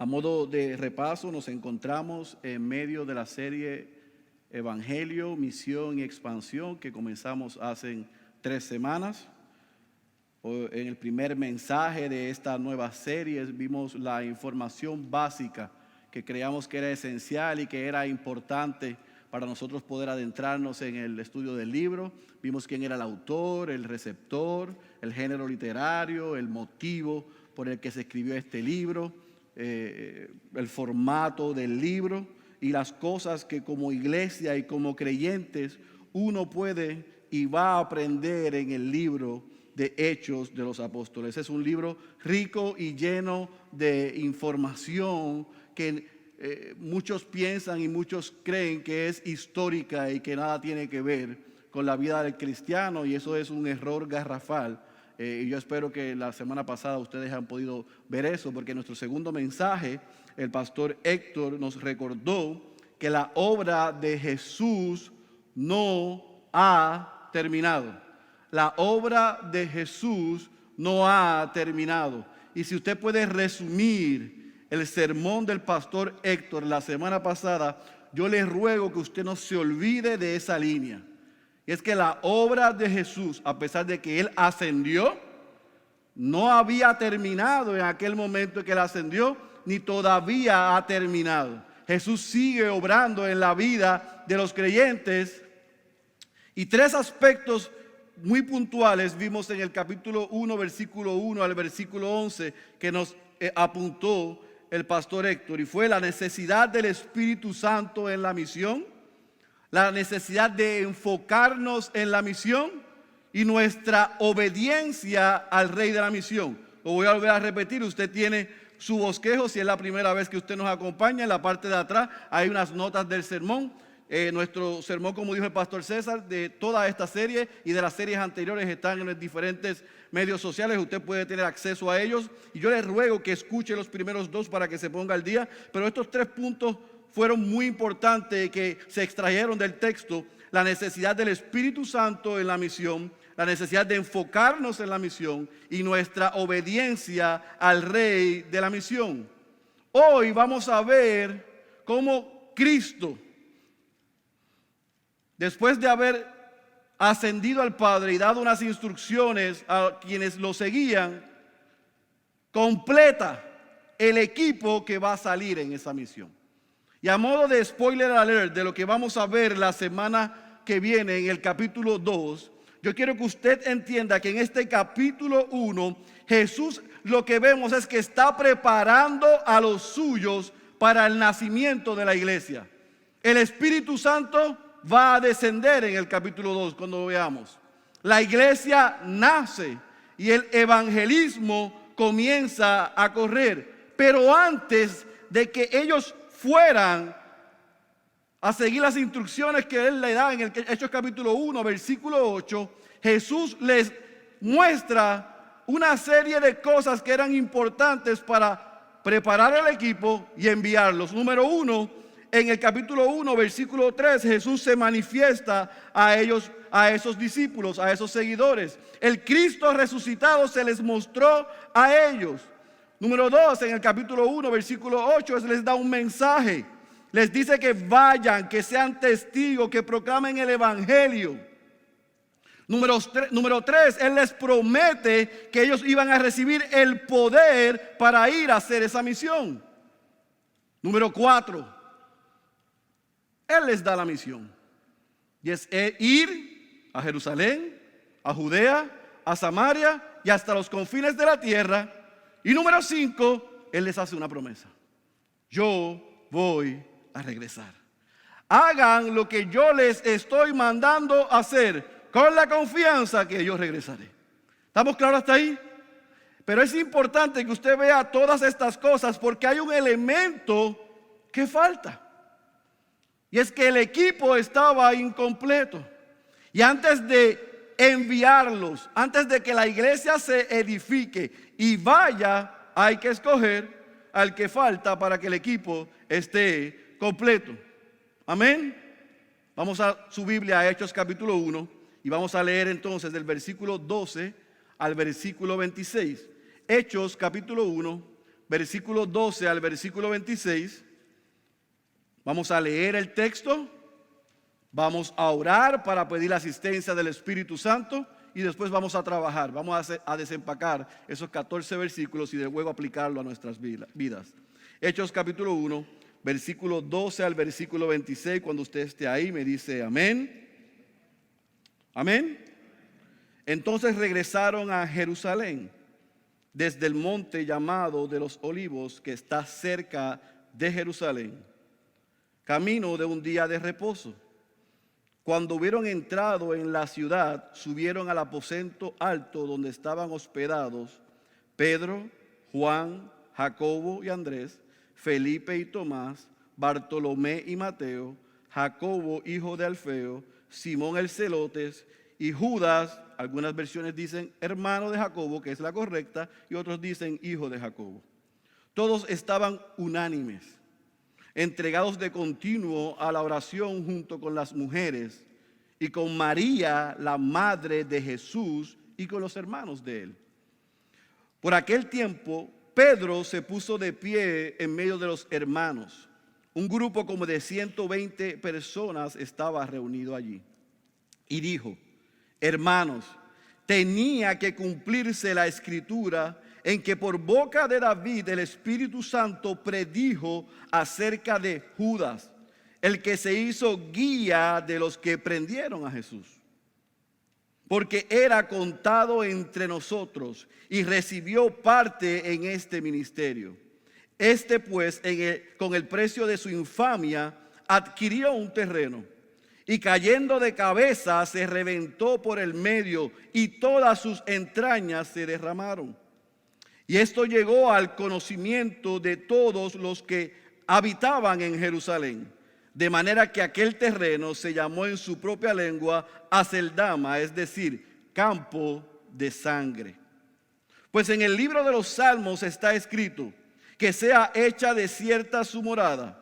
A modo de repaso, nos encontramos en medio de la serie Evangelio, Misión y Expansión que comenzamos hace 3 semanas. En el primer mensaje de esta nueva serie vimos la información básica que creíamos que era esencial y que era importante para nosotros poder adentrarnos en el estudio del libro. Vimos quién era el autor, el receptor, el género literario, el motivo por el que se escribió este libro, el formato del libro y las cosas que como iglesia y como creyentes uno puede y va a aprender en el libro de Hechos de los Apóstoles. Es un libro rico y lleno de información que muchos piensan y muchos creen que es histórica y que nada tiene que ver con la vida del cristiano, y eso es un error garrafal. Y yo espero que la semana pasada ustedes han podido ver eso, porque en nuestro segundo mensaje el pastor Héctor nos recordó que la obra de Jesús no ha terminado. La obra de Jesús no ha terminado. Y si usted puede resumir el sermón del pastor Héctor la semana pasada, yo le ruego que usted no se olvide de esa línea. Y es que la obra de Jesús, a pesar de que Él ascendió, no había terminado en aquel momento en que Él ascendió, ni todavía ha terminado. Jesús sigue obrando en la vida de los creyentes. Y 3 aspectos muy puntuales vimos en el capítulo 1, versículo 1 al versículo 11, que nos apuntó el pastor Héctor. Y fue la necesidad del Espíritu Santo en la misión, la necesidad de enfocarnos en la misión y nuestra obediencia al Rey de la misión. Lo voy a volver a repetir, usted tiene su bosquejo, si es la primera vez que usted nos acompaña, en la parte de atrás hay unas notas del sermón. Nuestro sermón, como dijo el pastor César, de toda esta serie y de las series anteriores están en los diferentes medios sociales. Usted puede tener acceso a ellos y yo le ruego que escuche los primeros 2 para que se ponga al día. Pero estos 3 puntos fueron muy importantes que se extrajeron del texto: la necesidad del Espíritu Santo en la misión, la necesidad de enfocarnos en la misión y nuestra obediencia al Rey de la misión. Hoy vamos a ver cómo Cristo, después de haber ascendido al Padre y dado unas instrucciones a quienes lo seguían, completa el equipo que va a salir en esa misión. Y a modo de spoiler alert de lo que vamos a ver la semana que viene en el capítulo 2, yo quiero que usted entienda que en este capítulo 1, Jesús, lo que vemos es que está preparando a los suyos para el nacimiento de la iglesia. El Espíritu Santo va a descender en el capítulo 2 cuando lo veamos. La iglesia nace y el evangelismo comienza a correr. Pero antes de que ellos fueran a seguir las instrucciones que Él le da en el Hechos capítulo 1, versículo 8, Jesús les muestra una serie de cosas que eran importantes para preparar el equipo y enviarlos. Número 1, en el capítulo 1, versículo 3, Jesús se manifiesta a ellos, a esos discípulos, a esos seguidores. El Cristo resucitado se les mostró a ellos. Número 2, en el capítulo 1, versículo 8, les da un mensaje. Les dice que vayan, que sean testigos, que proclamen el evangelio. Número 3, Él les promete que ellos iban a recibir el poder para ir a hacer esa misión. Número 4, Él les da la misión. Y es ir a Jerusalén, a Judea, a Samaria y hasta los confines de la tierra. Y número 5, Él les hace una promesa: yo voy a regresar. Hagan lo que yo les estoy mandando hacer, con la confianza que yo regresaré. ¿Estamos claros hasta ahí? Pero es importante que usted vea todas estas cosas, porque hay un elemento que falta. Y es que el equipo estaba incompleto. Y antes de enviarlos, antes de que la iglesia se edifique y vaya, hay que escoger al que falta para que el equipo esté completo. Amén. Vamos a su Biblia a Hechos capítulo 1 y vamos a leer entonces del versículo 12 al versículo 26. Hechos capítulo 1, versículo 12 al versículo 26. Vamos a leer el texto, vamos a orar para pedir la asistencia del Espíritu Santo y después vamos a trabajar, vamos a desempacar esos 14 versículos y de luego aplicarlo a nuestras vidas. Hechos capítulo 1, versículo 12 al versículo 26, cuando usted esté ahí me dice amén. Amén. Entonces regresaron a Jerusalén desde el monte llamado de los Olivos, que está cerca de Jerusalén, camino de un día de reposo. Cuando hubieron entrado en la ciudad, subieron al aposento alto donde estaban hospedados Pedro, Juan, Jacobo y Andrés, Felipe y Tomás, Bartolomé y Mateo, Jacobo hijo de Alfeo, Simón el Celotes y Judas. Algunas versiones dicen hermano de Jacobo, que es la correcta, y otros dicen hijo de Jacobo. Todos estaban unánimes, entregados de continuo a la oración junto con las mujeres y con María, la madre de Jesús, y con los hermanos de él. Por aquel tiempo, Pedro se puso de pie en medio de los hermanos. Un grupo como de 120 personas estaba reunido allí. Y dijo: hermanos, tenía que cumplirse la escritura en que por boca de David el Espíritu Santo predijo acerca de Judas, el que se hizo guía de los que prendieron a Jesús. Porque era contado entre nosotros y recibió parte en este ministerio. Este pues, con el precio de su infamia, adquirió un terreno y cayendo de cabeza se reventó por el medio y todas sus entrañas se derramaron. Y esto llegó al conocimiento de todos los que habitaban en Jerusalén, de manera que aquel terreno se llamó en su propia lengua Aceldama, es decir, campo de sangre. Pues en el libro de los Salmos está escrito: que sea hecha desierta su morada,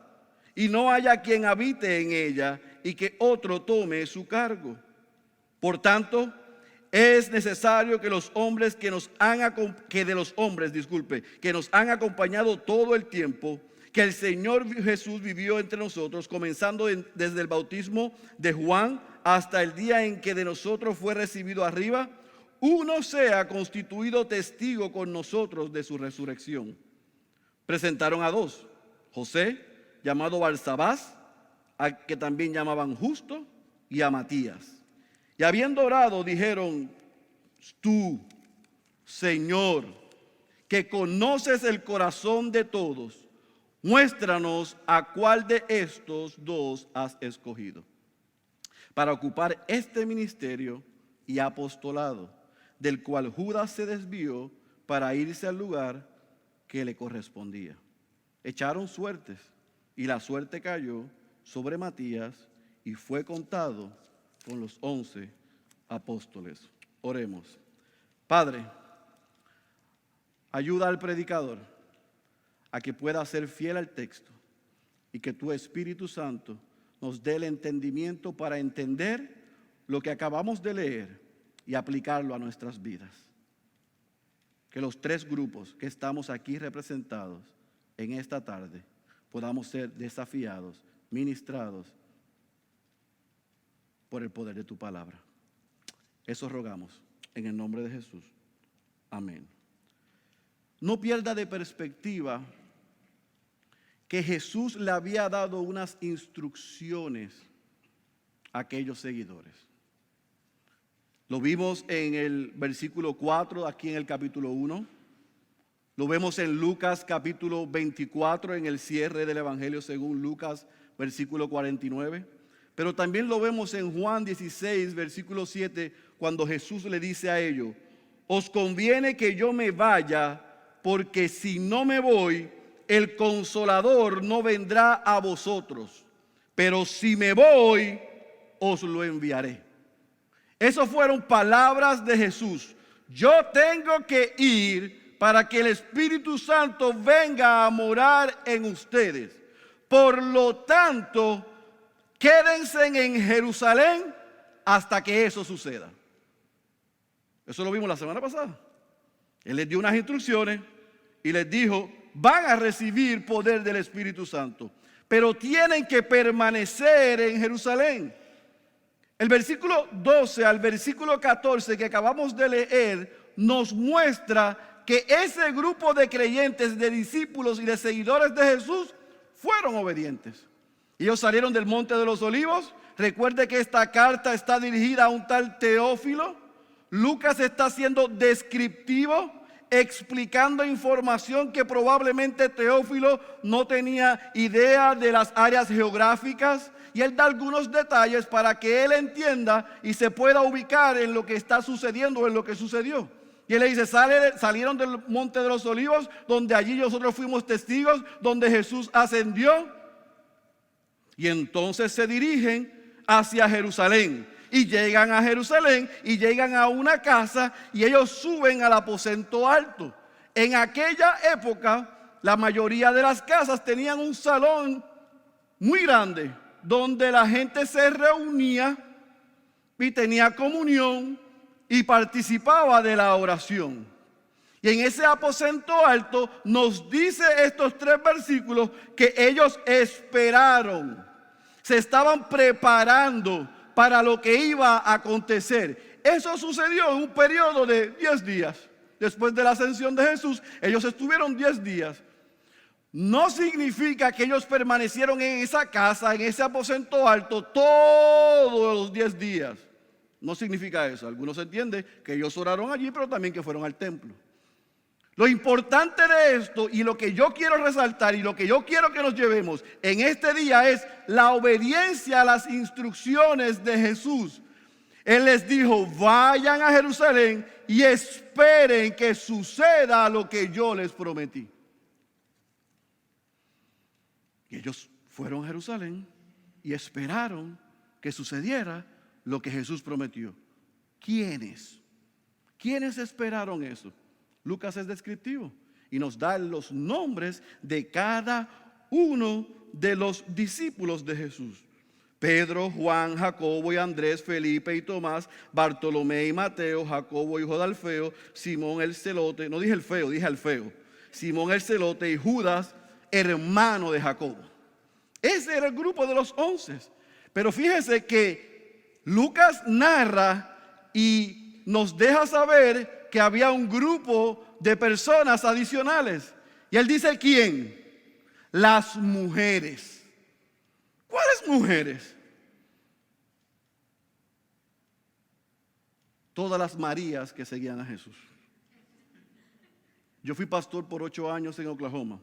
y no haya quien habite en ella, y que otro tome su cargo. Por tanto, es necesario que que nos han acompañado todo el tiempo que el Señor Jesús vivió entre nosotros, comenzando desde el bautismo de Juan hasta el día en que de nosotros fue recibido arriba, uno sea constituido testigo con nosotros de su resurrección. Presentaron a dos: José, llamado Barsabás, a que también llamaban Justo, y a Matías. Y habiendo orado, dijeron: tú, Señor, que conoces el corazón de todos, muéstranos a cuál de estos dos has escogido para ocupar este ministerio y apostolado, del cual Judas se desvió para irse al lugar que le correspondía. Echaron suertes y la suerte cayó sobre Matías y fue contado con los 11 apóstoles. Oremos. Padre, ayuda al predicador a que pueda ser fiel al texto y que tu Espíritu Santo nos dé el entendimiento para entender lo que acabamos de leer y aplicarlo a nuestras vidas. Que los tres grupos que estamos aquí representados en esta tarde podamos ser desafiados, ministrados por el poder de tu palabra. Eso rogamos en el nombre de Jesús. Amén. No pierda de perspectiva que Jesús le había dado unas instrucciones a aquellos seguidores. Lo vimos en el versículo 4, aquí en el capítulo 1. Lo vemos en Lucas capítulo 24, en el cierre del Evangelio según Lucas, versículo 49. Pero también lo vemos en Juan 16, versículo 7, cuando Jesús le dice a ellos: os conviene que yo me vaya, porque si no me voy, el Consolador no vendrá a vosotros. Pero si me voy, os lo enviaré. Esas fueron palabras de Jesús. Yo tengo que ir para que el Espíritu Santo venga a morar en ustedes. Por lo tanto, quédense en Jerusalén hasta que eso suceda. Eso lo vimos la semana pasada. Él les dio unas instrucciones y les dijo: van a recibir poder del Espíritu Santo, pero tienen que permanecer en Jerusalén. El versículo 12 al versículo 14 que acabamos de leer nos muestra que ese grupo de creyentes, de discípulos y de seguidores de Jesús fueron obedientes. Ellos salieron del Monte de los Olivos. Recuerde que esta carta está dirigida a un tal Teófilo. Lucas está siendo descriptivo, explicando información que probablemente Teófilo no tenía idea de las áreas geográficas, y él da algunos detalles para que él entienda y se pueda ubicar en lo que está sucediendo, en lo que sucedió. Y él le dice: salieron del Monte de los Olivos, donde allí nosotros fuimos testigos, donde Jesús ascendió, y entonces se dirigen hacia Jerusalén. Y llegan a Jerusalén y llegan a una casa y ellos suben al aposento alto. En aquella época, la mayoría de las casas tenían un salón muy grande donde la gente se reunía y tenía comunión y participaba de la oración. Y en ese aposento alto nos dice estos 3 versículos que ellos esperaron, se estaban preparando para lo que iba a acontecer. Eso sucedió en un periodo de 10 días. Después de la ascensión de Jesús, ellos estuvieron 10 días. No significa que ellos permanecieron en esa casa, en ese aposento alto, todos los 10 días. No significa eso. Algunos entienden que ellos oraron allí, pero también que fueron al templo. Lo importante de esto, y lo que yo quiero resaltar y lo que yo quiero que nos llevemos en este día, es la obediencia a las instrucciones de Jesús. Él les dijo: vayan a Jerusalén y esperen que suceda lo que yo les prometí. Y ellos fueron a Jerusalén y esperaron que sucediera lo que Jesús prometió. ¿Quiénes? ¿Quiénes esperaron eso? Lucas es descriptivo y nos da los nombres de cada uno de los discípulos de Jesús: Pedro, Juan, Jacobo y Andrés, Felipe y Tomás, Bartolomé y Mateo, Jacobo hijo de Alfeo, Simón el celote, no dije el feo, dije Alfeo, Simón el celote y Judas, hermano de Jacobo. Ese era el grupo de los 11. Pero fíjese que Lucas narra y nos deja saber que había un grupo de personas adicionales. Y él dice: ¿quién? Las mujeres. ¿Cuáles mujeres? Todas las Marías que seguían a Jesús. Yo fui pastor por 8 años en Oklahoma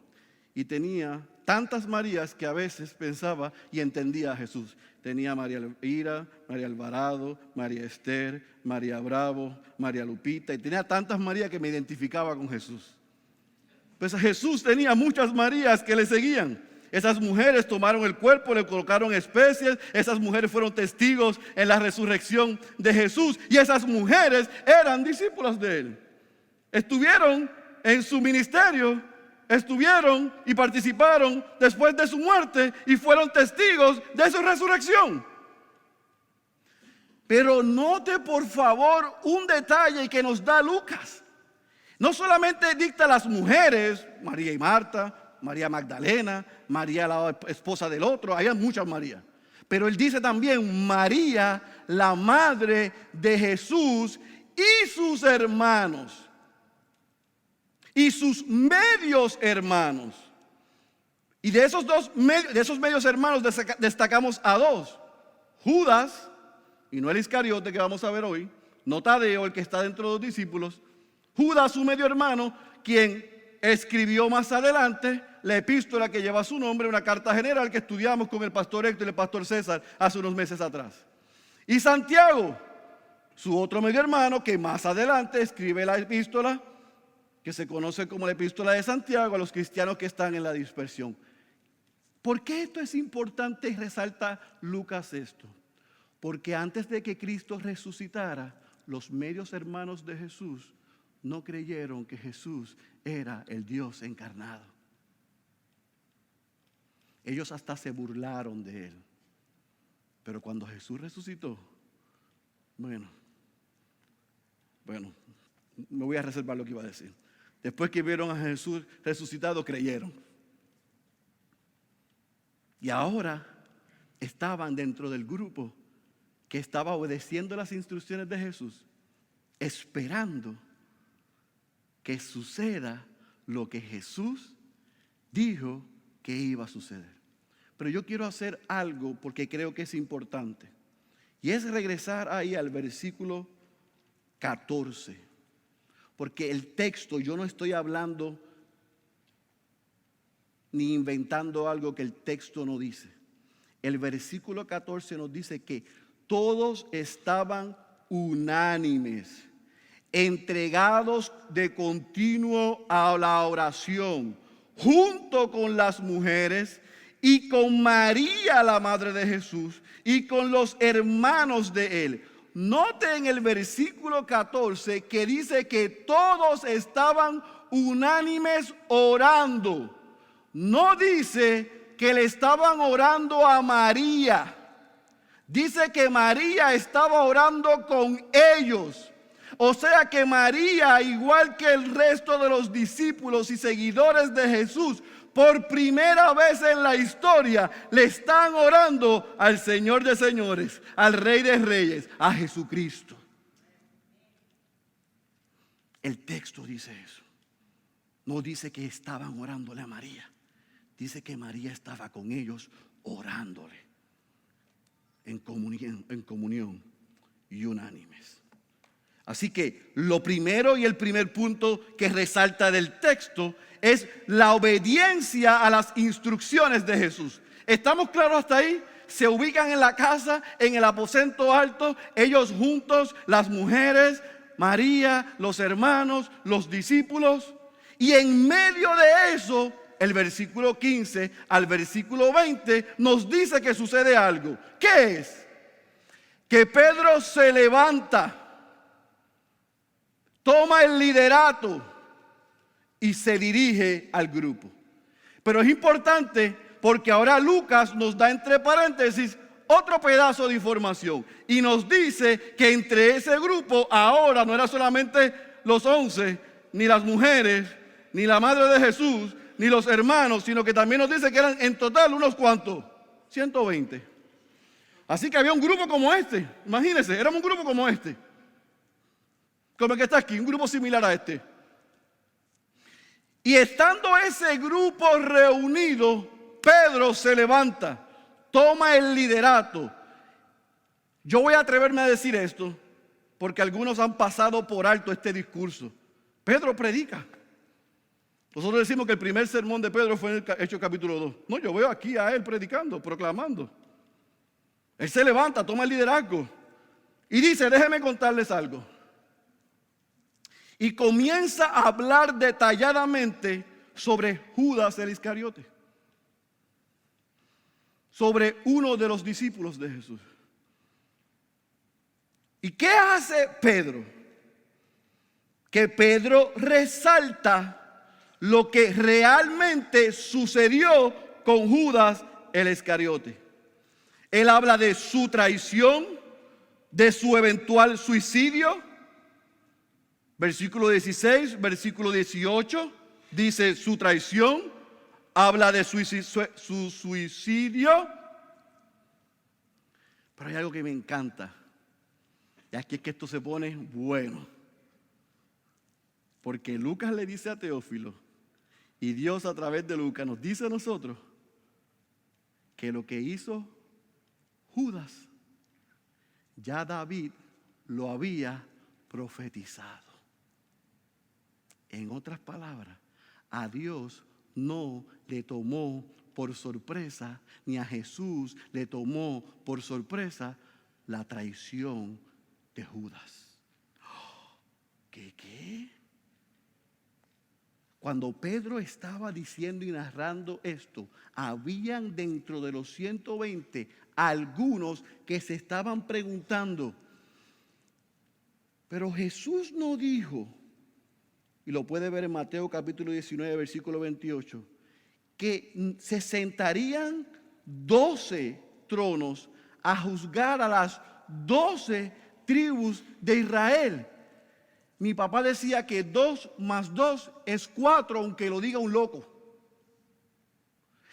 y tenía tantas Marías que a veces pensaba y entendía a Jesús. Tenía a María Elvira, María Alvarado, María Esther, María Bravo, María Lupita, y tenía tantas Marías que me identificaba con Jesús. Pues Jesús tenía muchas Marías que le seguían. Esas mujeres tomaron el cuerpo, le colocaron especies. Esas mujeres fueron testigos en la resurrección de Jesús, y esas mujeres eran discípulas de él. Estuvieron en su ministerio, estuvieron y participaron después de su muerte y fueron testigos de su resurrección. Pero note por favor un detalle que nos da Lucas. No solamente dicta las mujeres, María y Marta, María Magdalena, María la esposa del otro, hay muchas Marías. Pero él dice también María, la madre de Jesús, y sus hermanos. Y sus medios hermanos. Y de esos medios hermanos destacamos a 2. Judas, y no el Iscariote que vamos a ver hoy, no Tadeo, el que está dentro de los discípulos. Judas, su medio hermano, quien escribió más adelante la epístola que lleva su nombre, una carta general que estudiamos con el pastor Héctor y el pastor César hace unos meses atrás. Y Santiago, su otro medio hermano, que más adelante escribe la epístola que se conoce como la epístola de Santiago a los cristianos que están en la dispersión. ¿Por qué esto es importante y resalta Lucas esto? Porque antes de que Cristo resucitara, los medios hermanos de Jesús no creyeron que Jesús era el Dios encarnado. Ellos hasta se burlaron de él. Pero cuando Jesús resucitó, bueno, me voy a reservar lo que iba a decir. Después que vieron a Jesús resucitado, creyeron. Y ahora estaban dentro del grupo que estaba obedeciendo las instrucciones de Jesús, esperando que suceda lo que Jesús dijo que iba a suceder. Pero yo quiero hacer algo porque creo que es importante. Y es regresar ahí al versículo 14. Porque el texto, yo no estoy hablando ni inventando algo que el texto no dice. El versículo 14 nos dice que todos estaban unánimes, entregados de continuo a la oración, junto con las mujeres y con María, la madre de Jesús, y con los hermanos de él. Noten el versículo 14 que dice que todos estaban unánimes orando. No dice que le estaban orando a María. Dice que María estaba orando con ellos. O sea que María, igual que el resto de los discípulos y seguidores de Jesús, por primera vez en la historia le están orando al Señor de señores, al Rey de reyes, a Jesucristo. El texto dice eso. No dice que estaban orándole a María. Dice que María estaba con ellos orándole en comunión y unánimes. Así que lo primero y el primer punto que resalta del texto es la obediencia a las instrucciones de Jesús. ¿Estamos claros hasta ahí? Se ubican en la casa, en el aposento alto, ellos juntos, las mujeres, María, los hermanos, los discípulos. Y en medio de eso, el versículo 15 al versículo 20 nos dice que sucede algo. ¿Qué es? Que Pedro se levanta, toma el liderato y se dirige al grupo. Pero es importante porque ahora Lucas nos da entre paréntesis otro pedazo de información y nos dice que entre ese grupo ahora no era solamente los 11, ni las mujeres, ni la madre de Jesús, ni los hermanos, sino que también nos dice que eran en total unos cuantos, 120. Así que había un grupo como este, imagínense, éramos un grupo como este, como el que está aquí, un grupo similar a este. Y estando ese grupo reunido, Pedro se levanta, toma el liderato. Yo voy a atreverme a decir esto, porque algunos han pasado por alto este discurso. Pedro predica. Nosotros decimos que el primer sermón de Pedro fue en el Hechos capítulo 2. No, yo veo aquí a él predicando, proclamando. Él se levanta, toma el liderazgo y dice, déjenme contarles algo. Y comienza a hablar detalladamente sobre Judas el Iscariote, sobre uno de los discípulos de Jesús. ¿Y qué hace Pedro? Que Pedro resalta lo que realmente sucedió con Judas el Iscariote. Él habla de su traición, de su eventual suicidio. Versículo 16, versículo 18, dice su traición, habla de su suicidio. Pero hay algo que me encanta, y aquí es que esto se pone bueno. Porque Lucas le dice a Teófilo, y Dios a través de Lucas nos dice a nosotros, que lo que hizo Judas, ya David lo había profetizado. En otras palabras, a Dios no le tomó por sorpresa, ni a Jesús le tomó por sorpresa la traición de Judas. ¿Qué? Cuando Pedro estaba diciendo y narrando esto, habían dentro de los 120 algunos que se estaban preguntando, pero Jesús no dijo, y lo puede ver en Mateo capítulo 19, versículo 28, que se sentarían 12 tronos a juzgar a las 12 tribus de Israel. Mi papá decía que 2 más 2 es 4, aunque lo diga un loco.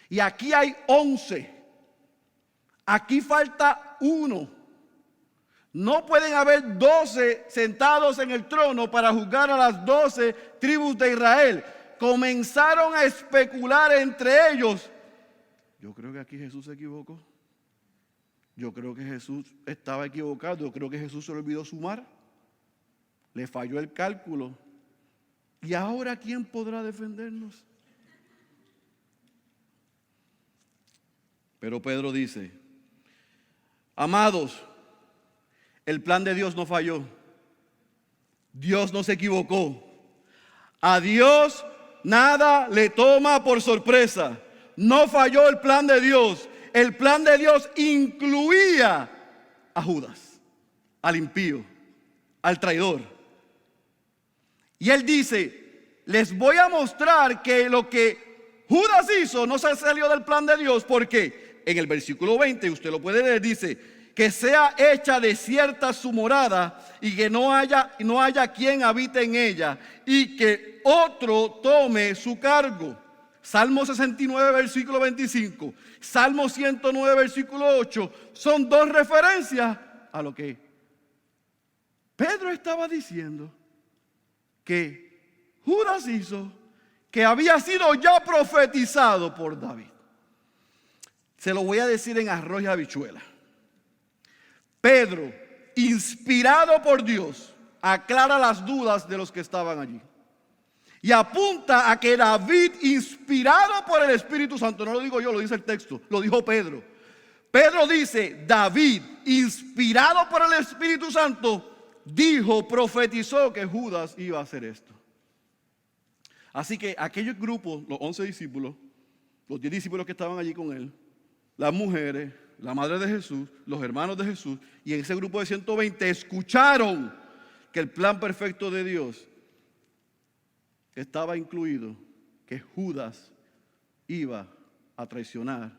Y aquí hay 11. Aquí falta 1. No pueden haber 12 sentados en el trono para juzgar a las 12 tribus de Israel. Comenzaron a especular entre ellos. Yo creo que aquí Jesús se equivocó. Yo creo que Jesús estaba equivocado. Yo creo que Jesús se le olvidó sumar. Le falló el cálculo. ¿Y ahora quién podrá defendernos? Pero Pedro dice: amados, el plan de Dios no falló. Dios no se equivocó. A Dios nada le toma por sorpresa. No falló el plan de Dios. El plan de Dios incluía a Judas, al impío, al traidor. Y él dice: les voy a mostrar que lo que Judas hizo no se salió del plan de Dios, porque en el versículo 20, usted lo puede leer, dice: que sea hecha desierta su morada y que no haya quien habite en ella, y que otro tome su cargo. Salmo 69, versículo 25, Salmo 109, versículo 8, son 2 referencias a lo que Pedro estaba diciendo que Judas hizo, que había sido ya profetizado por David. Se lo voy a decir en arroz y habichuela. Pedro, inspirado por Dios, aclara las dudas de los que estaban allí. Y apunta a que David, inspirado por el Espíritu Santo, no lo digo yo, lo dice el texto, lo dijo Pedro. Pedro dice: David, inspirado por el Espíritu Santo, dijo, profetizó que Judas iba a hacer esto. Así que aquellos grupos, los 11 discípulos, los 10 discípulos que estaban allí con él, las mujeres, la madre de Jesús, los hermanos de Jesús, y en ese grupo de 120 escucharon que el plan perfecto de Dios estaba incluido, que Judas iba a traicionar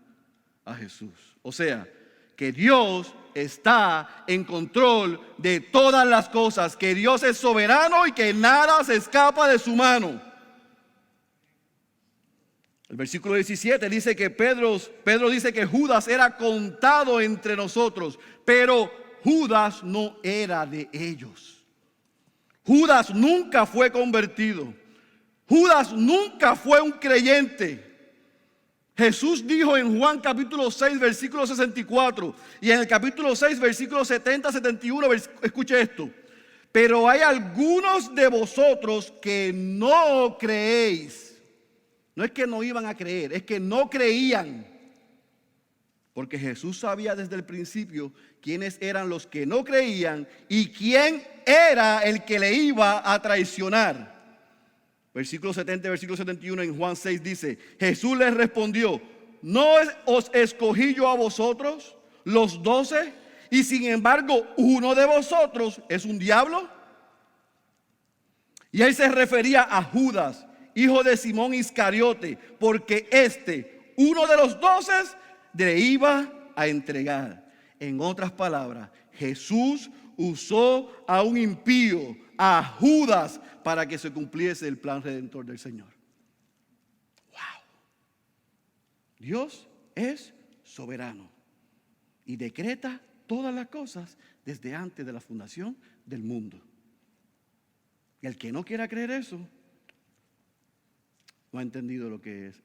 a Jesús. O sea, que Dios está en control de todas las cosas, que Dios es soberano y que nada se escapa de su mano. El versículo 17 dice que Pedro dice que Judas era contado entre nosotros, pero Judas no era de ellos. Judas nunca fue convertido. Judas nunca fue un creyente. Jesús dijo en Juan capítulo 6, versículo 64, y en el capítulo 6, versículo 70, 71, escuche esto: pero hay algunos de vosotros que no creéis. No es que no iban a creer, es que no creían. Porque Jesús sabía desde el principio quiénes eran los que no creían y quién era el que le iba a traicionar. Versículo 70, versículo 71 en Juan 6 dice: Jesús les respondió: ¿no os escogí yo a vosotros, los 12? Y sin embargo, uno de vosotros es un diablo. Y él se refería a Judas, hijo de Simón Iscariote, porque uno de los 12, le iba a entregar. En otras palabras, Jesús usó a un impío, a Judas, para que se cumpliese el plan redentor del Señor. ¡Wow! Dios es soberano y decreta todas las cosas desde antes de la fundación del mundo. Y el que no quiera creer eso, no ha entendido lo que es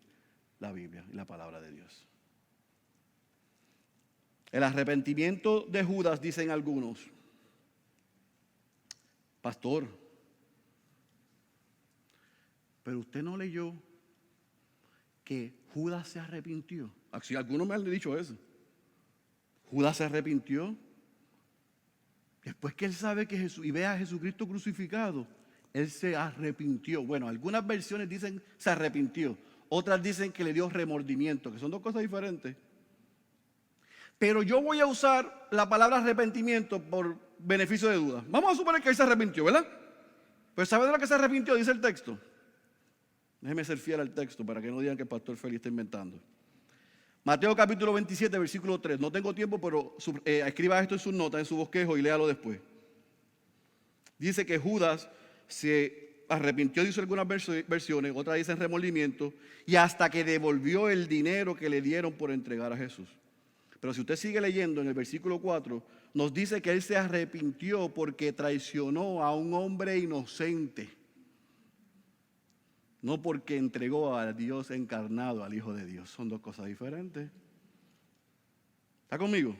la Biblia y la palabra de Dios. El arrepentimiento de Judas, dicen algunos: pastor, pero usted no leyó que Judas se arrepintió. Así algunos me han dicho eso. Judas se arrepintió después que él sabe que Jesús y ve a Jesucristo crucificado. Él se arrepintió. Bueno, algunas versiones dicen se arrepintió, otras dicen que le dio remordimiento, que son 2 cosas diferentes. Pero yo voy a usar la palabra arrepentimiento por beneficio de duda. Vamos a suponer que él se arrepintió, ¿verdad? Pero ¿sabe de lo que se arrepintió? Dice el texto. Déjeme ser fiel al texto para que no digan que el pastor Félix está inventando. Mateo capítulo 27, versículo 3. No tengo tiempo, pero escriba esto en sus notas, en su bosquejo, y léalo después. Dice que Judas se arrepintió, dice algunas versiones, otras dicen remordimiento, y hasta que devolvió el dinero que le dieron por entregar a Jesús. Pero si usted sigue leyendo en el versículo 4, nos dice que él se arrepintió porque traicionó a un hombre inocente, no porque entregó a Dios encarnado, al Hijo de Dios. Son dos cosas diferentes. ¿Está conmigo?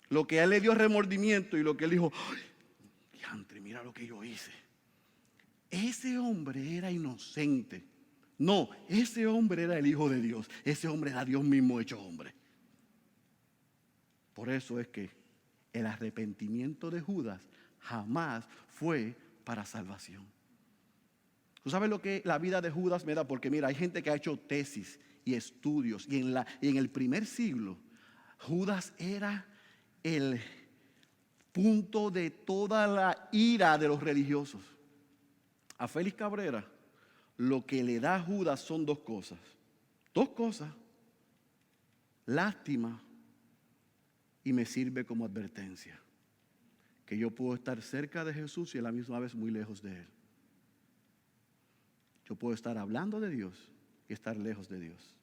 Lo que a él le dio remordimiento y lo que él dijo, ¡ay, diantre, mira lo que yo hice! Ese hombre era inocente. No, ese hombre era el Hijo de Dios. Ese hombre era Dios mismo hecho hombre. Por eso es que el arrepentimiento de Judas jamás fue para salvación. ¿Tú sabes lo que la vida de Judas me da? Porque mira, hay gente que ha hecho tesis y estudios. Y en el primer siglo, Judas era el punto de toda la ira de los religiosos. A Félix Cabrera, lo que le da a Judas son dos cosas. Dos cosas. Lástima y me sirve como advertencia. Que yo puedo estar cerca de Jesús y a la misma vez muy lejos de Él. Yo puedo estar hablando de Dios y estar lejos de Dios.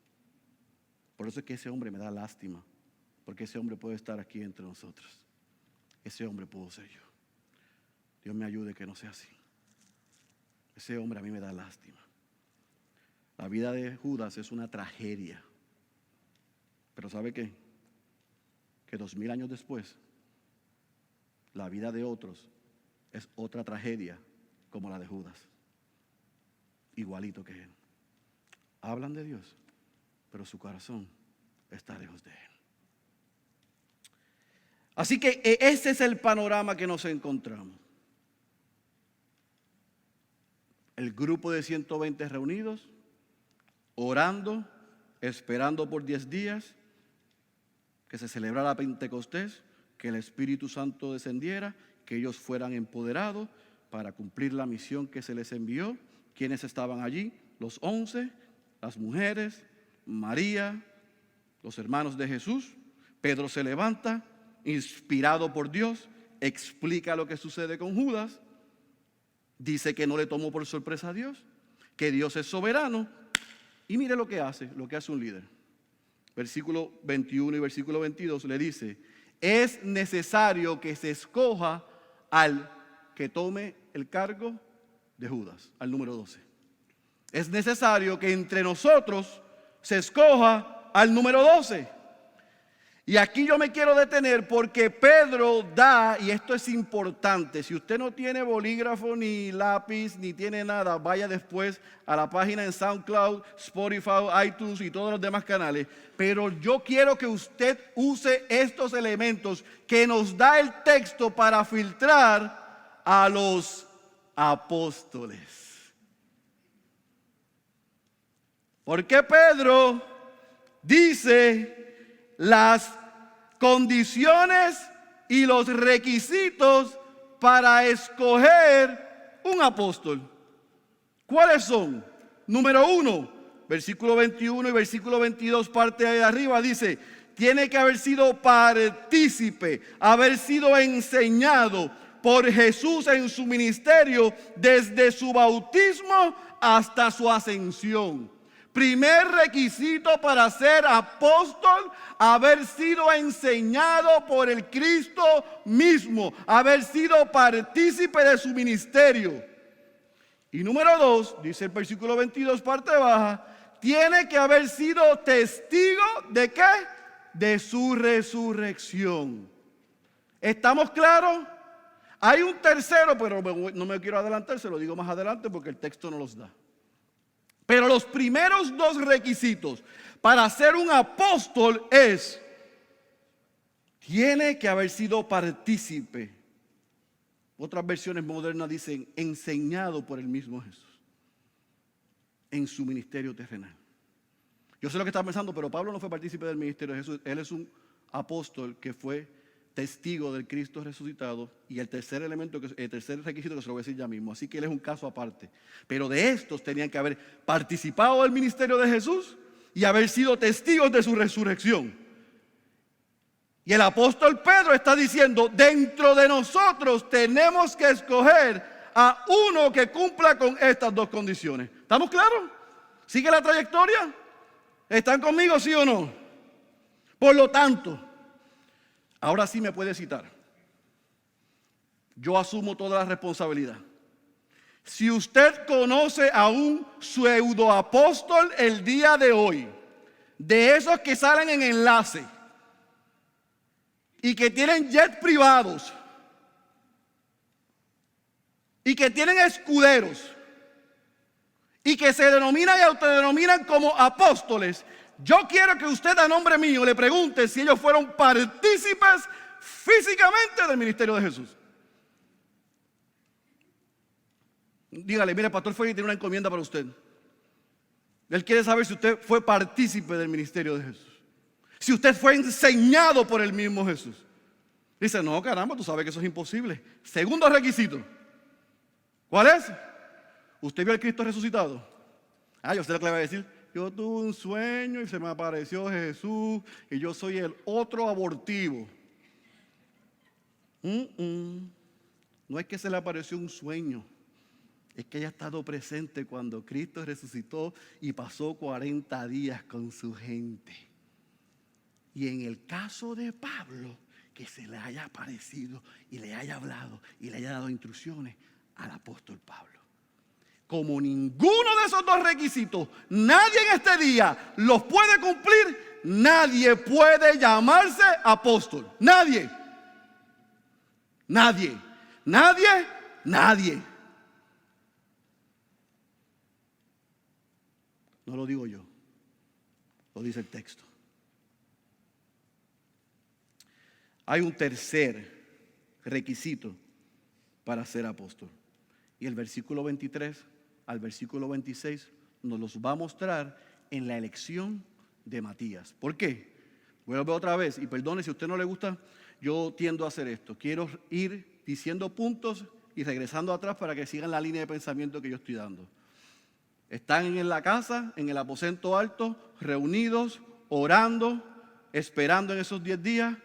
Por eso es que ese hombre me da lástima. Porque ese hombre puede estar aquí entre nosotros. Ese hombre puedo ser yo. Dios me ayude que no sea así. Ese hombre a mí me da lástima. La vida de Judas es una tragedia. Pero ¿sabe qué? Que 2000 años después, la vida de otros es otra tragedia como la de Judas. Igualito que él. Hablan de Dios, pero su corazón está lejos de Él. Así que ese es el panorama que nos encontramos. El grupo de 120 reunidos, orando, esperando por 10 días, que se celebrara Pentecostés, que el Espíritu Santo descendiera, que ellos fueran empoderados para cumplir la misión que se les envió. ¿Quiénes estaban allí? Los 11, las mujeres, María, los hermanos de Jesús. Pedro se levanta, inspirado por Dios, explica lo que sucede con Judas, dice que no le tomó por sorpresa a Dios, que Dios es soberano, y mire lo que hace un líder. Versículo 21 y versículo 22 le dice, es necesario que se escoja al que tome el cargo de Judas, al número 12. Es necesario que entre nosotros se escoja al número 12. Y aquí yo me quiero detener porque Pedro da, y esto es importante, si usted no tiene bolígrafo ni lápiz ni tiene nada, vaya después a la página en SoundCloud, Spotify, iTunes y todos los demás canales. Pero yo quiero que usted use estos elementos que nos da el texto para filtrar a los apóstoles. Porque Pedro dice las condiciones y los requisitos para escoger un apóstol. ¿Cuáles son? Número 1, versículo 21 y versículo 22, parte de arriba, dice: tiene que haber sido partícipe, haber sido enseñado por Jesús en su ministerio desde su bautismo hasta su ascensión. Primer requisito para ser apóstol, haber sido enseñado por el Cristo mismo, haber sido partícipe de su ministerio. Y número 2, dice el versículo 22, parte baja, tiene que haber sido testigo ¿de qué? De su resurrección. ¿Estamos claros? Hay un tercero, pero no me quiero adelantar, se lo digo más adelante porque el texto no los da. Pero los primeros 2 requisitos para ser un apóstol es, tiene que haber sido partícipe. Otras versiones modernas dicen enseñado por el mismo Jesús en su ministerio terrenal. Yo sé lo que está pensando, pero Pablo no fue partícipe del ministerio de Jesús. Él es un apóstol que fue testigo del Cristo resucitado, y el tercer requisito que se lo voy a decir ya mismo, así que él es un caso aparte. Pero de estos tenían que haber participado del ministerio de Jesús y haber sido testigos de su resurrección. Y el apóstol Pedro está diciendo, dentro de nosotros tenemos que escoger a uno que cumpla con estas dos condiciones. ¿Estamos claros? ¿Sigue la trayectoria? ¿Están conmigo, sí o no? Por lo tanto, ahora sí me puede citar. Yo asumo toda la responsabilidad. Si usted conoce a un pseudoapóstol el día de hoy, de esos que salen en enlace y que tienen jets privados y que tienen escuderos y que se denominan y autodenominan como apóstoles, yo quiero que usted a nombre mío le pregunte si ellos fueron partícipes físicamente del ministerio de Jesús. Dígale, mire, el pastor Félix tiene una encomienda para usted. Él quiere saber si usted fue partícipe del ministerio de Jesús. Si usted fue enseñado por el mismo Jesús. Dice, no, caramba, tú sabes que eso es imposible. Segundo requisito. ¿Cuál es? ¿Usted vio al Cristo resucitado? Yo sé lo que le voy a decir. Yo tuve un sueño y se me apareció Jesús y yo soy el otro abortivo. No es que se le apareció un sueño. Es que ella ha estado presente cuando Cristo resucitó y pasó 40 días con su gente. Y en el caso de Pablo, que se le haya aparecido y le haya hablado y le haya dado instrucciones al apóstol Pablo. Como ninguno de esos dos requisitos, nadie en este día los puede cumplir, nadie puede llamarse apóstol. Nadie. Nadie. Nadie. Nadie. No lo digo yo, lo dice el texto. Hay un tercer requisito para ser apóstol. Y el versículo 23 al versículo 26 nos los va a mostrar en la elección de Matías. ¿Por qué? Voy a ver otra vez, y perdone si a usted no le gusta, yo tiendo a hacer esto. Quiero ir diciendo puntos y regresando atrás para que sigan la línea de pensamiento que yo estoy dando. Están en la casa, en el aposento alto, reunidos, orando, esperando en esos 10 días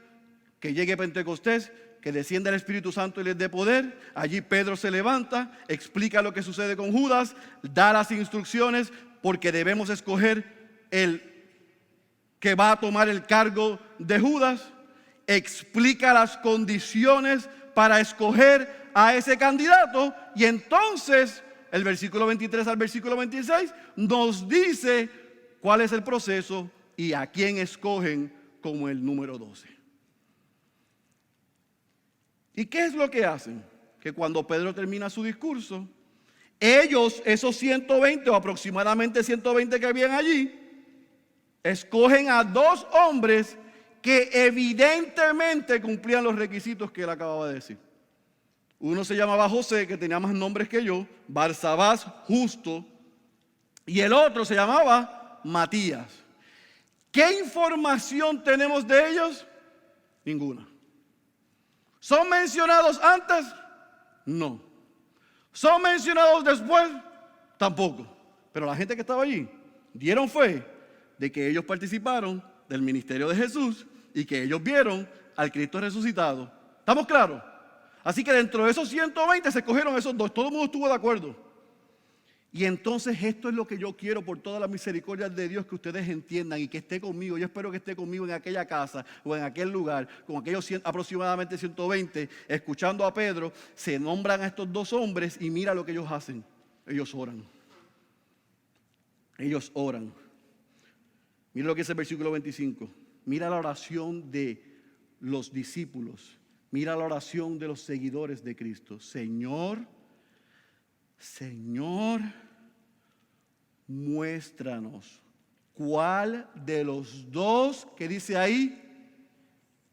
que llegue Pentecostés, que descienda el Espíritu Santo y les dé poder. Allí Pedro se levanta, explica lo que sucede con Judas, da las instrucciones porque debemos escoger el que va a tomar el cargo de Judas, explica las condiciones para escoger a ese candidato y entonces el versículo 23 al versículo 26 nos dice cuál es el proceso y a quién escogen como el número 12. ¿Y qué es lo que hacen? Que cuando Pedro termina su discurso, ellos, esos 120 o aproximadamente 120 que habían allí, escogen a 2 hombres que evidentemente cumplían los requisitos que él acababa de decir. Uno se llamaba José, que tenía más nombres que yo, Barsabás, Justo, y el otro se llamaba Matías. ¿Qué información tenemos de ellos? Ninguna. ¿Son mencionados antes? No. ¿Son mencionados después? Tampoco. Pero la gente que estaba allí dieron fe de que ellos participaron del ministerio de Jesús y que ellos vieron al Cristo resucitado. ¿Estamos claros? Así que dentro de esos 120 se escogieron esos 2. Todo el mundo estuvo de acuerdo. Y entonces esto es lo que yo quiero por todas las misericordias de Dios que ustedes entiendan y que esté conmigo. Yo espero que esté conmigo en aquella casa o en aquel lugar, con aquellos aproximadamente 120, escuchando a Pedro. Se nombran a estos 2 hombres y mira lo que ellos hacen. Ellos oran. Ellos oran. Mira lo que dice el versículo 25. Mira la oración de los discípulos. Mira la oración de los seguidores de Cristo. Señor, muéstranos cuál de los 2 que dice ahí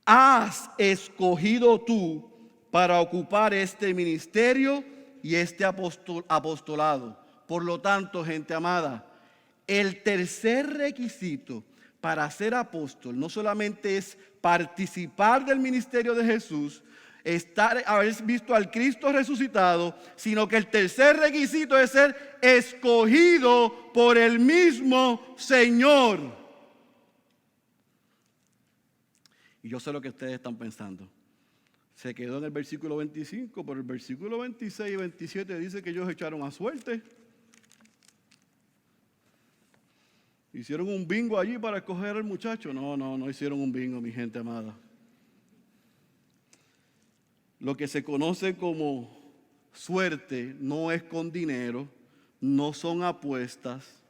has escogido tú para ocupar este ministerio y este apostolado. Por lo tanto, gente amada, el tercer requisito para ser apóstol no solamente es participar del ministerio de Jesús, haber visto al Cristo resucitado, sino que el tercer requisito es ser escogido por el mismo Señor. Y yo sé lo que ustedes están pensando. Se quedó en el versículo 25, pero el versículo 26 y 27 dice que ellos echaron a suerte. Hicieron un bingo allí para escoger al muchacho. No hicieron un bingo, mi gente amada. Lo que se conoce como suerte no es con dinero, no son apuestas.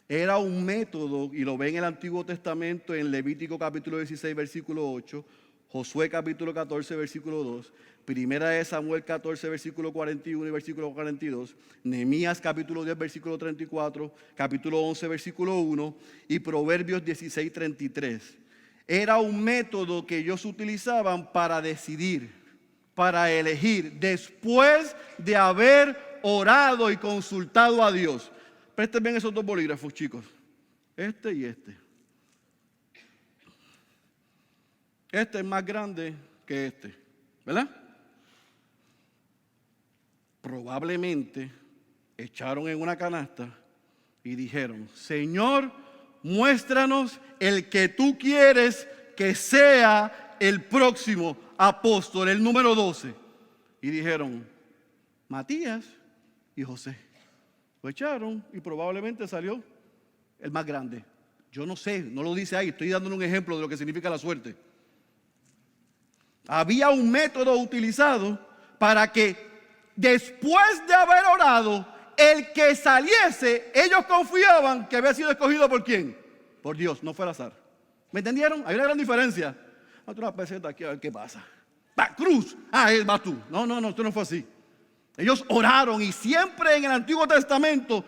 Era un método, y lo ven en el Antiguo Testamento, en Levítico capítulo 16, versículo 8, Josué capítulo 14, versículo 2, Primera de Samuel 14, versículo 41 y versículo 42, Nehemías capítulo 10, versículo 34, capítulo 11, versículo 1 y Proverbios 16, 33. Era un método que ellos utilizaban para decidir, para elegir, después de haber orado y consultado a Dios. Presten bien esos dos bolígrafos, chicos. Este y este. Este es más grande que este, ¿verdad? Probablemente echaron en una canasta y dijeron: Señor, muéstranos el que tú quieres que sea el próximo apóstol, el número 12. Y dijeron: Matías y José. Lo echaron y probablemente salió el más grande. Yo no sé, no lo dice ahí, estoy dándole un ejemplo de lo que significa la suerte. Había un método utilizado para que después de haber orado, el que saliese, ellos confiaban que había sido escogido ¿por quién? Por Dios, no fue al azar. ¿Me entendieron? Hay una gran diferencia. Hazte una peseta aquí a ver qué pasa. Va, cruz. Él va tú. No, esto no fue así. Ellos oraron y siempre en el Antiguo Testamento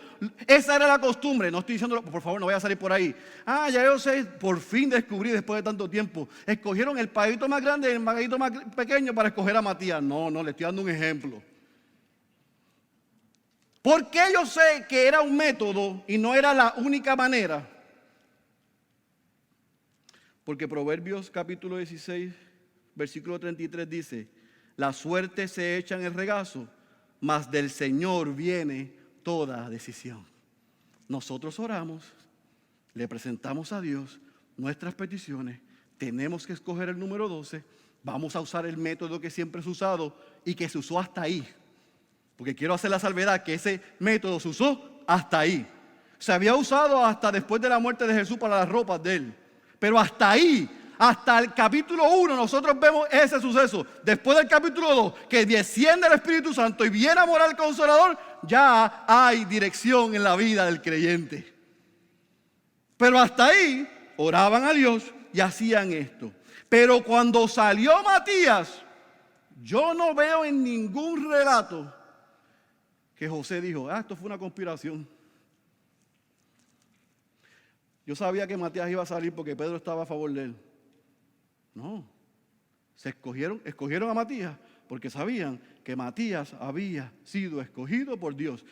esa era la costumbre. No estoy diciendo, por favor, no vaya a salir por ahí. Ya yo sé, por fin descubrí después de tanto tiempo. Escogieron el paguito más grande y el paguito más pequeño para escoger a Matías. No, le estoy dando un ejemplo. ¿Por qué yo sé que era un método y no era la única manera? Porque Proverbios capítulo 16, versículo 33 dice: la suerte se echa en el regazo, mas del Señor viene toda decisión. Nosotros oramos, le presentamos a Dios nuestras peticiones, tenemos que escoger el número 12, vamos a usar el método que siempre se ha usado y que se usó hasta ahí. Porque quiero hacer la salvedad que ese método se usó hasta ahí. Se había usado hasta después de la muerte de Jesús para las ropas de él. Pero hasta ahí, hasta el capítulo 1, nosotros vemos ese suceso. Después del capítulo 2, que desciende el Espíritu Santo y viene a morar el Consolador, ya hay dirección en la vida del creyente. Pero hasta ahí, oraban a Dios y hacían esto. Pero cuando salió Matías, yo no veo en ningún relato que José dijo: esto fue una conspiración. Yo sabía que Matías iba a salir porque Pedro estaba a favor de él. No, escogieron a Matías porque sabían que Matías había sido escogido por Dios.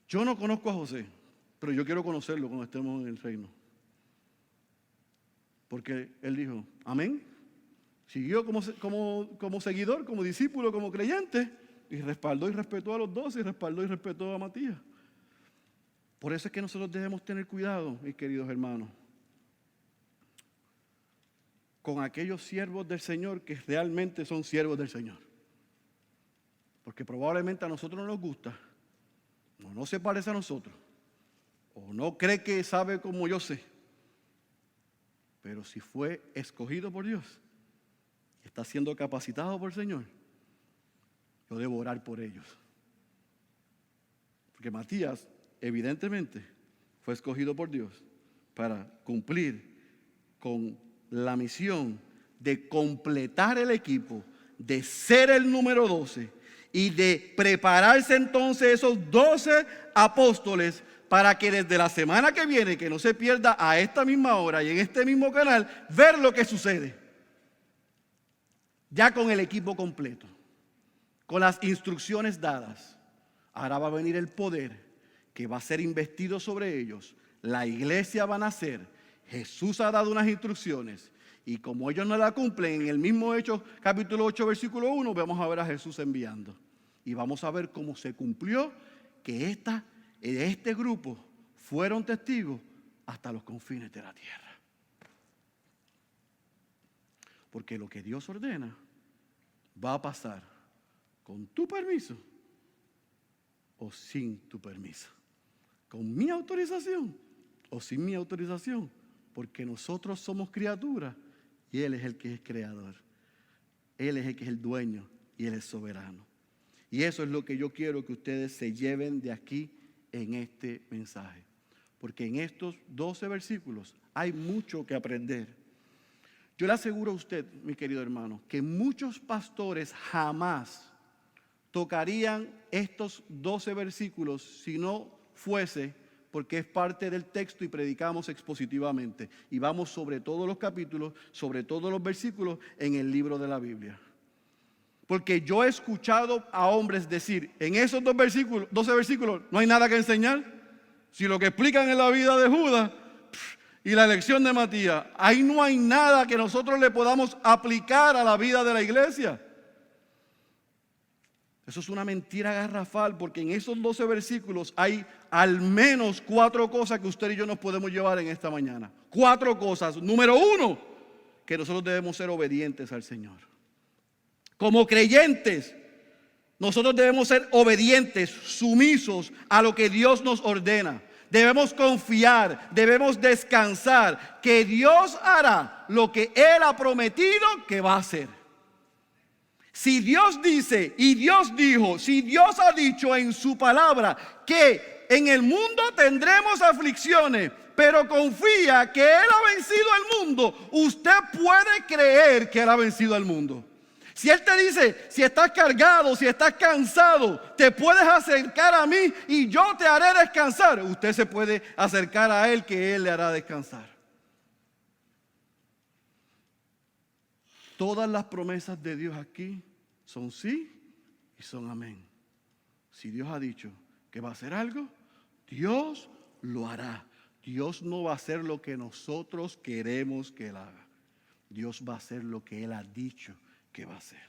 Yo no conozco a José, pero yo quiero conocerlo cuando estemos en el reino. Porque él dijo: amén. Siguió como seguidor, como discípulo, como creyente, y respaldó y respetó a los 12 y respaldó y respetó a Matías. Por eso es que nosotros debemos tener cuidado, mis queridos hermanos, con aquellos siervos del Señor que realmente son siervos del Señor. Porque probablemente a nosotros no nos gusta, o no se parece a nosotros, o no cree que sabe como yo sé. Pero si fue escogido por Dios, está siendo capacitado por el Señor, yo debo orar por ellos. Porque Matías, evidentemente, fue escogido por Dios para cumplir con la misión de completar el equipo, de ser el número 12 y de prepararse entonces esos 12 apóstoles para que desde la semana que viene, que no se pierda a esta misma hora y en este mismo canal, ver lo que sucede. Ya con el equipo completo, con las instrucciones dadas, ahora va a venir el poder que va a ser investido sobre ellos. La iglesia va a nacer. Jesús ha dado unas instrucciones y como ellos no la cumplen, en el mismo Hechos capítulo 8 versículo 1 vamos a ver a Jesús enviando y vamos a ver cómo se cumplió que este grupo fueron testigos hasta los confines de la tierra. Porque lo que Dios ordena va a pasar con tu permiso o sin tu permiso, con mi autorización o sin mi autorización, porque nosotros somos criaturas y Él es el que es creador. Él es el que es el dueño y Él es soberano. Y eso es lo que yo quiero que ustedes se lleven de aquí en este mensaje. Porque en estos 12 versículos hay mucho que aprender. Yo le aseguro a usted, mi querido hermano, que muchos pastores jamás tocarían estos 12 versículos si no fuese porque es parte del texto y predicamos expositivamente. Y vamos sobre todos los capítulos, sobre todos los versículos en el libro de la Biblia. Porque yo he escuchado a hombres decir, en esos 12 versículos, no hay nada que enseñar. Si lo que explican en la vida de Judas y la elección de Matías, ahí no hay nada que nosotros le podamos aplicar a la vida de la iglesia. Eso es una mentira garrafal, porque en esos 12 versículos hay al menos 4 cosas que usted y yo nos podemos llevar en esta mañana. 4 cosas. Número 1, que nosotros debemos ser obedientes al Señor. Como creyentes, nosotros debemos ser obedientes, sumisos a lo que Dios nos ordena. Debemos confiar, debemos descansar, que Dios hará lo que Él ha prometido que va a hacer. Si Dios dice y Dios dijo, si Dios ha dicho en su palabra que en el mundo tendremos aflicciones, pero confía que Él ha vencido al mundo, usted puede creer que Él ha vencido al mundo. Si Él te dice, si estás cargado, si estás cansado, te puedes acercar a mí y yo te haré descansar. Usted se puede acercar a Él, que Él le hará descansar. Todas las promesas de Dios aquí son sí y son amén. Si Dios ha dicho que va a hacer algo, Dios lo hará. Dios no va a hacer lo que nosotros queremos que Él haga. Dios va a hacer lo que Él ha dicho que va a hacer.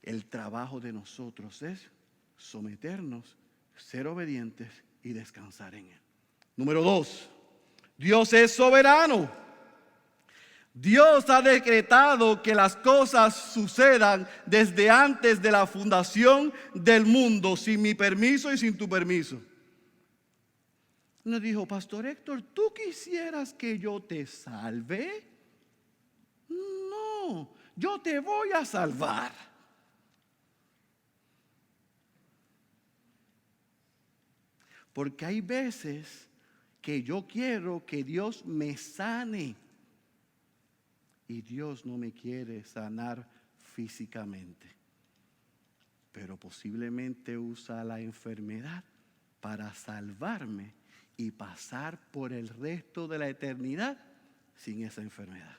El trabajo de nosotros es someternos, ser obedientes y descansar en Él. Número 2, Dios es soberano. Dios ha decretado que las cosas sucedan desde antes de la fundación del mundo, sin mi permiso y sin tu permiso. Nos dijo, Pastor Héctor, ¿tú quisieras que yo te salve? No, yo te voy a salvar. Porque hay veces que yo quiero que Dios me sane. Y Dios no me quiere sanar físicamente. Pero posiblemente usa la enfermedad para salvarme y pasar por el resto de la eternidad sin esa enfermedad.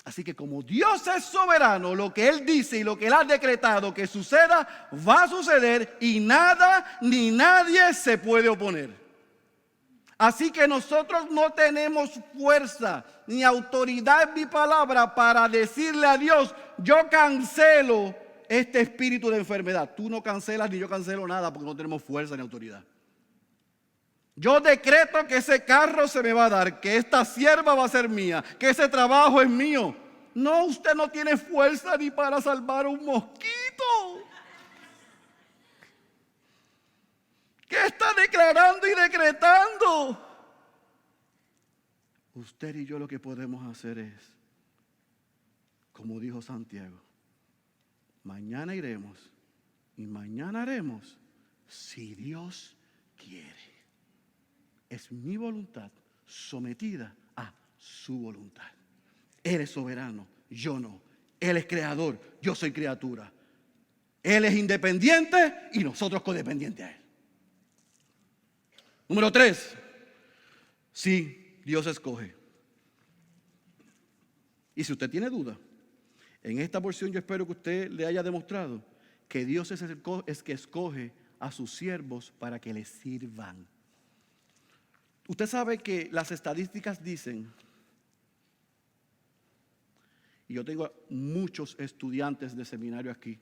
Así que como Dios es soberano, lo que Él dice y lo que Él ha decretado que suceda, va a suceder y nada ni nadie se puede oponer. Así que nosotros no tenemos fuerza ni autoridad en mi palabra para decirle a Dios, yo cancelo este espíritu de enfermedad. Tú no cancelas ni yo cancelo nada porque no tenemos fuerza ni autoridad. Yo decreto que ese carro se me va a dar, que esta sierva va a ser mía, que ese trabajo es mío. No, usted no tiene fuerza ni para salvar un mosquito. ¿Qué está declarando y decretando? Usted y yo lo que podemos hacer es, como dijo Santiago, mañana iremos y mañana haremos si Dios quiere. Es mi voluntad sometida a su voluntad. Él es soberano, yo no. Él es creador, yo soy criatura. Él es independiente y nosotros codependientes a Él. Número 3, sí, Dios escoge. Y si usted tiene duda, en esta porción yo espero que usted le haya demostrado que Dios es que escoge a sus siervos para que les sirvan. Usted sabe que las estadísticas dicen, y yo tengo muchos estudiantes de seminario aquí,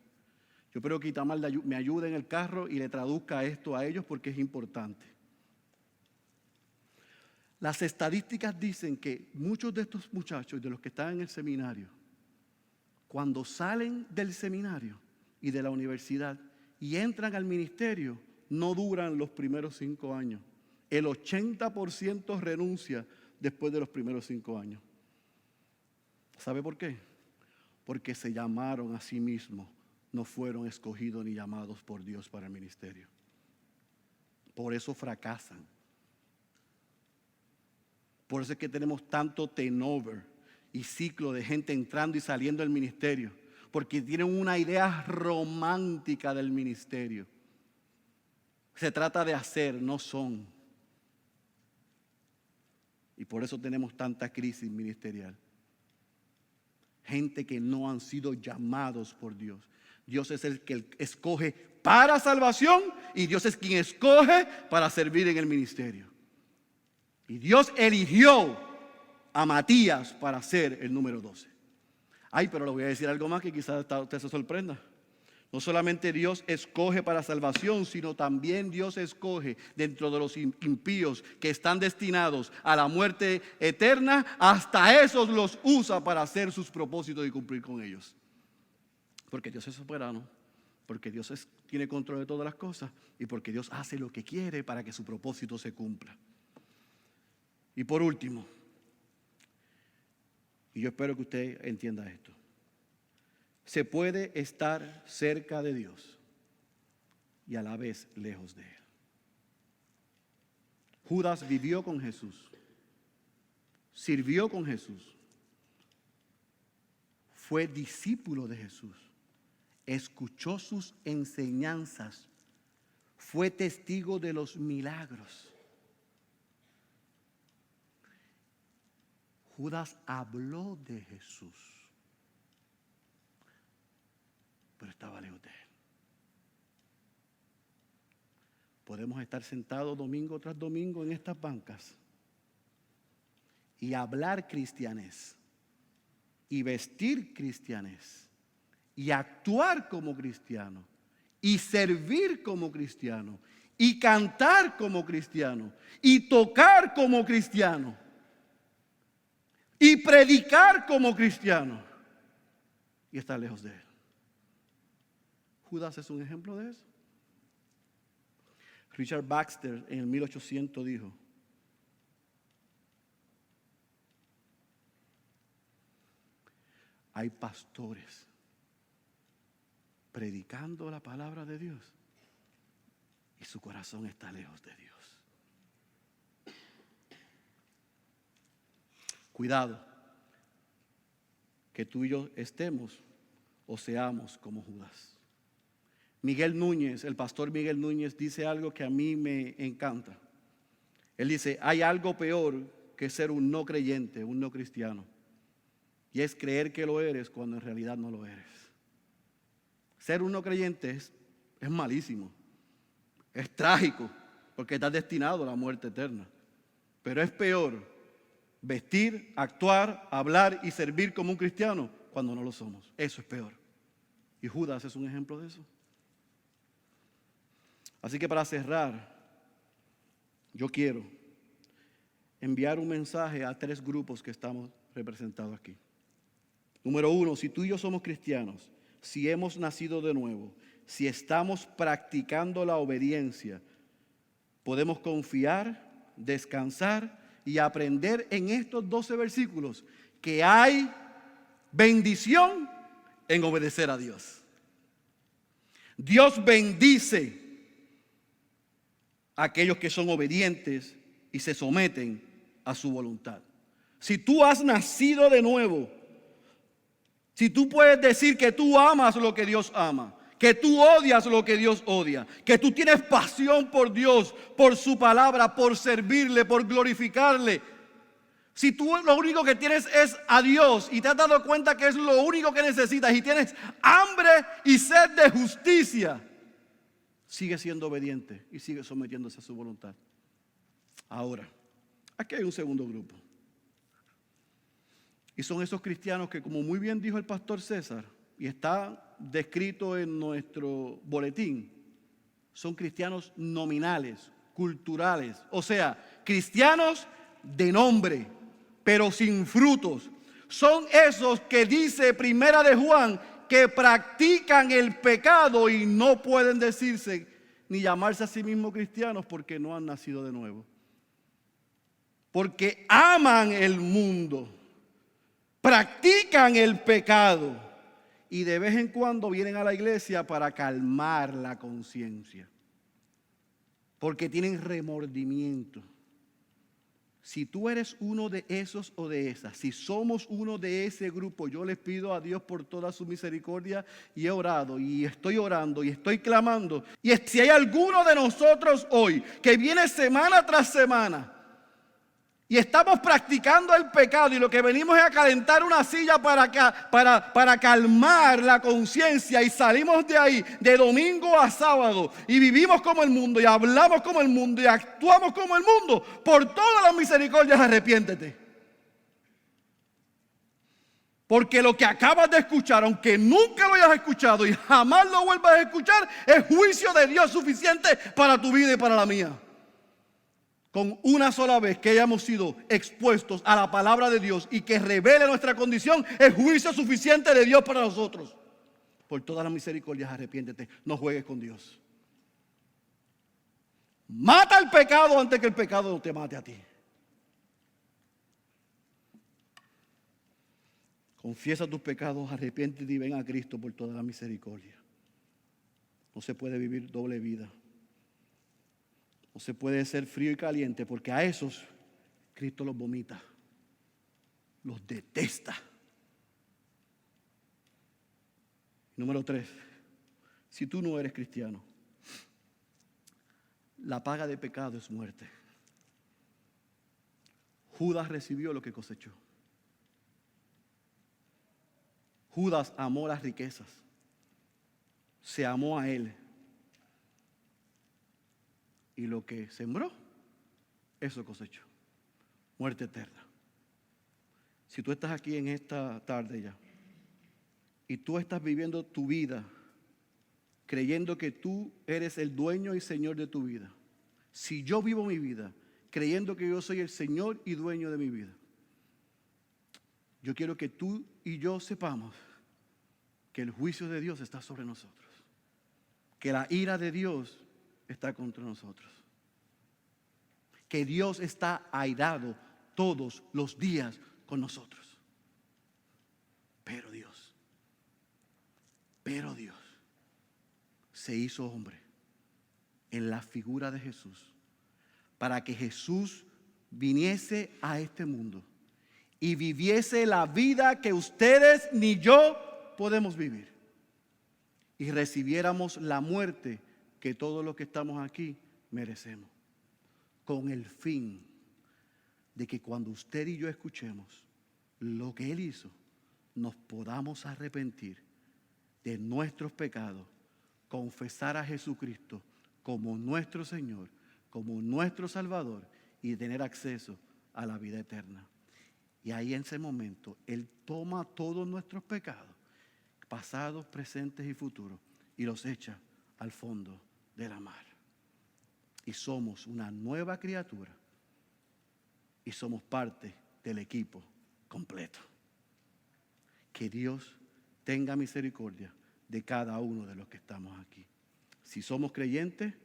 yo espero que Itamar me ayude en el carro y le traduzca esto a ellos porque es importante. Las estadísticas dicen que muchos de estos muchachos, de los que están en el seminario, cuando salen del seminario y de la universidad y entran al ministerio, no duran los primeros 5 años. El 80% renuncia después de los primeros 5 años. ¿Sabe por qué? Porque se llamaron a sí mismos, no fueron escogidos ni llamados por Dios para el ministerio. Por eso fracasan. Por eso es que tenemos tanto turnover y ciclo de gente entrando y saliendo del ministerio. Porque tienen una idea romántica del ministerio. Se trata de hacer, no son. Y por eso tenemos tanta crisis ministerial. Gente que no han sido llamados por Dios. Dios es el que escoge para salvación y Dios es quien escoge para servir en el ministerio. Y Dios eligió a Matías para ser el número 12. Ay, pero le voy a decir algo más que quizás usted se sorprenda. No solamente Dios escoge para salvación, sino también Dios escoge dentro de los impíos que están destinados a la muerte eterna, hasta esos los usa para hacer sus propósitos y cumplir con ellos. Porque Dios es soberano, porque Dios tiene control de todas las cosas y porque Dios hace lo que quiere para que su propósito se cumpla. Y por último, y yo espero que usted entienda esto, se puede estar cerca de Dios y a la vez lejos de Él. Judas vivió con Jesús, sirvió con Jesús, fue discípulo de Jesús, escuchó sus enseñanzas, fue testigo de los milagros. Judas habló de Jesús, pero estaba lejos de Él. Podemos estar sentados domingo tras domingo en estas bancas y hablar cristianés y vestir cristianés y actuar como cristiano y servir como cristiano y cantar como cristiano y tocar como cristiano y predicar como cristiano y estar lejos de Él. Judas es un ejemplo de eso. Richard Baxter en el 1800 dijo: hay pastores predicando la palabra de Dios y su corazón está lejos de Dios. Cuidado que tú y yo estemos o seamos como Judas. Miguel Núñez, el pastor Miguel Núñez, dice algo que a mí me encanta. Él dice: hay algo peor que ser un no creyente, un no cristiano, y es creer que lo eres cuando en realidad no lo eres. Ser un no creyente es malísimo, es trágico, porque estás destinado a la muerte eterna. Pero es peor vestir, actuar, hablar y servir como un cristiano cuando no lo somos. Eso es peor. Y Judas es un ejemplo de eso. Así que para cerrar, yo quiero enviar un mensaje a 3 grupos que estamos representados aquí. Número 1, si tú y yo somos cristianos, si hemos nacido de nuevo, si estamos practicando la obediencia, podemos confiar, descansar y aprender en estos 12 versículos que hay bendición en obedecer a Dios. Dios bendice a aquellos que son obedientes y se someten a su voluntad. Si tú has nacido de nuevo, si tú puedes decir que tú amas lo que Dios ama, que tú odias lo que Dios odia, que tú tienes pasión por Dios, por su palabra, por servirle, por glorificarle. Si tú lo único que tienes es a Dios y te has dado cuenta que es lo único que necesitas y tienes hambre y sed de justicia, sigue siendo obediente y sigue sometiéndose a su voluntad. Ahora, aquí hay un segundo grupo. Y son esos cristianos que, como muy bien dijo el pastor César, y está descrito en nuestro boletín, son cristianos nominales, culturales. O sea, cristianos de nombre, pero sin frutos. son esos que dice Primera de Juan, que practican el pecado y no pueden decirse ni llamarse a sí mismos cristianos porque no han nacido de nuevo. Porque aman el mundo, practican el pecado y de vez en cuando vienen a la iglesia para calmar la conciencia. Porque tienen remordimiento. Si tú eres uno de esos o de esas, si somos uno de ese grupo, yo les pido a Dios por toda su misericordia y he orado y estoy orando y estoy clamando. Y si hay alguno de nosotros hoy que viene semana tras semana y estamos practicando el pecado y lo que venimos es a calentar una silla para calmar la conciencia y salimos de ahí de domingo a sábado y vivimos como el mundo y hablamos como el mundo y actuamos como el mundo, por todas las misericordias arrepiéntete. Porque lo que acabas de escuchar, aunque nunca lo hayas escuchado y jamás lo vuelvas a escuchar, es juicio de Dios suficiente para tu vida y para la mía. Con una sola vez que hayamos sido expuestos a la palabra de Dios y que revele nuestra condición, es juicio suficiente de Dios para nosotros. Por todas las misericordias, arrepiéntete, no juegues con Dios. Mata el pecado antes que el pecado te mate a ti. Confiesa tus pecados, arrepiéntete y ven a Cristo por toda la misericordia. No se puede vivir doble vida. No se puede ser frío y caliente porque a esos Cristo los vomita, los detesta. Número 3, si tú no eres cristiano, la paga de pecado es muerte. Judas recibió lo que cosechó. Judas amó las riquezas, se amó a él. Y lo que sembró, eso cosechó. Muerte eterna. Si tú estás aquí en esta tarde ya y tú estás viviendo tu vida creyendo que tú eres el dueño y señor de tu vida. Si yo vivo mi vida creyendo que yo soy el señor y dueño de mi vida, yo quiero que tú y yo sepamos que el juicio de Dios está sobre nosotros. Que la ira de Dios está contra nosotros. Que Dios está airado todos los días con nosotros. Pero Dios se hizo hombre en la figura de Jesús para que Jesús viniese a este mundo y viviese la vida que ustedes ni yo podemos vivir y recibiéramos la muerte que todos los que estamos aquí merecemos, con el fin de que cuando usted y yo escuchemos lo que Él hizo, nos podamos arrepentir de nuestros pecados, confesar a Jesucristo como nuestro Señor, como nuestro Salvador y tener acceso a la vida eterna. Y ahí en ese momento Él toma todos nuestros pecados, pasados, presentes y futuros, y los echa al fondo de la mar. Y somos una nueva criatura y somos parte del equipo completo. Que Dios tenga misericordia de cada uno de los que estamos aquí. Si somos creyentes,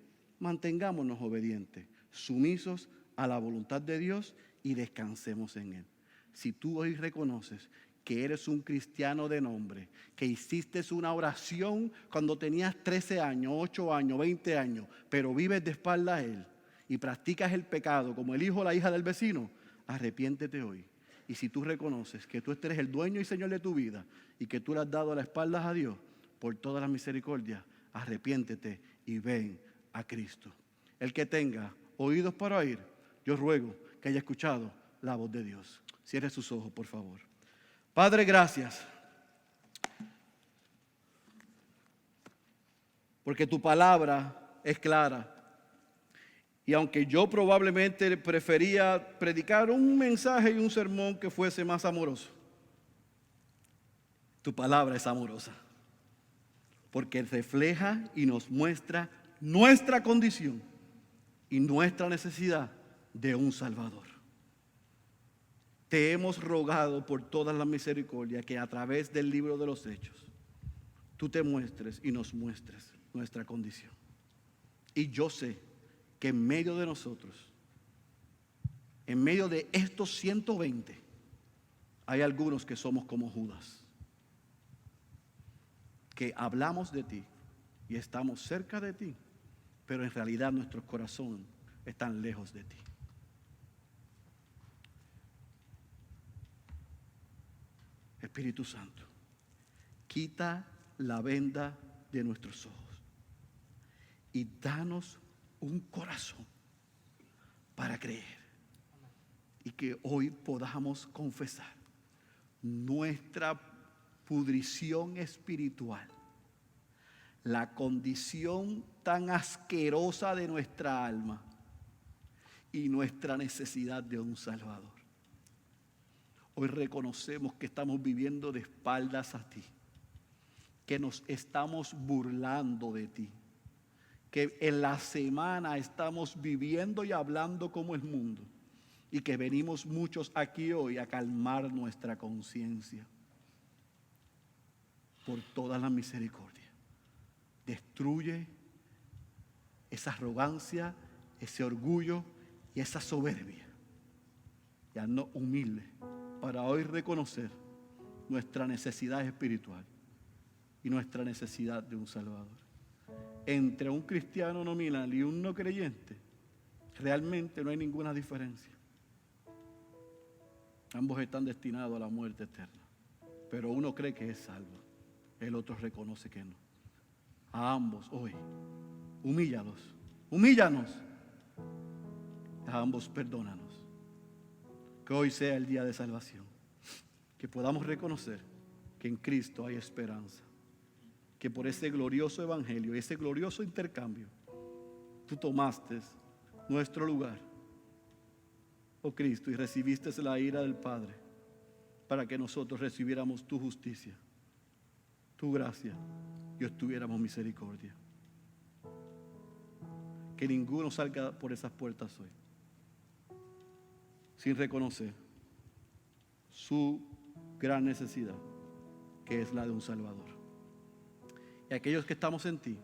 mantengámonos obedientes, sumisos a la voluntad de Dios y descansemos en Él. Si tú hoy reconoces que eres un cristiano de nombre, que hiciste una oración cuando tenías 13 años, 8 años, 20 años, pero vives de espaldas a Él y practicas el pecado como el hijo o la hija del vecino, arrepiéntete hoy. Y si tú reconoces que tú eres el dueño y señor de tu vida y que tú le has dado las espaldas a Dios por toda la misericordia, arrepiéntete y ven a Cristo. El que tenga oídos para oír, yo ruego que haya escuchado la voz de Dios. Cierre sus ojos, por favor. Padre, gracias, porque tu palabra es clara. Y aunque yo probablemente prefería predicar un mensaje y un sermón que fuese más amoroso, tu palabra es amorosa, porque refleja y nos muestra nuestra condición y nuestra necesidad de un Salvador. te hemos rogado por todas las misericordias que a través del libro de los Hechos tú te muestres y nos muestres nuestra condición. Y yo sé que en medio de nosotros, en medio de estos 120, hay algunos que somos como Judas, que hablamos de ti y estamos cerca de ti, pero en realidad nuestros corazones están lejos de ti. Espíritu Santo, quita la venda de nuestros ojos y danos un corazón para creer, y que hoy podamos confesar nuestra pudrición espiritual, la condición tan asquerosa de nuestra alma y nuestra necesidad de un Salvador. Hoy reconocemos que estamos viviendo de espaldas a ti, que nos estamos burlando de ti, que en la semana estamos viviendo y hablando como el mundo, y que venimos muchos aquí hoy a calmar nuestra conciencia. Por toda la misericordia, destruye esa arrogancia, ese orgullo y esa soberbia, y haznos humildes para hoy reconocer nuestra necesidad espiritual y nuestra necesidad de un Salvador. Entre un cristiano nominal y un no creyente, realmente no hay ninguna diferencia. Ambos están destinados a la muerte eterna, pero uno cree que es salvo, el otro reconoce que no. A ambos hoy, humíllanos, a ambos perdónanos. Que hoy sea el día de salvación, que podamos reconocer que en Cristo hay esperanza, que por ese glorioso evangelio, ese glorioso intercambio, tú tomaste nuestro lugar, oh Cristo, y recibiste la ira del Padre para que nosotros recibiéramos tu justicia, tu gracia, y obtuviéramos misericordia. Que ninguno salga por esas puertas hoy sin reconocer su gran necesidad, que es la de un Salvador. Y aquellos que estamos en ti,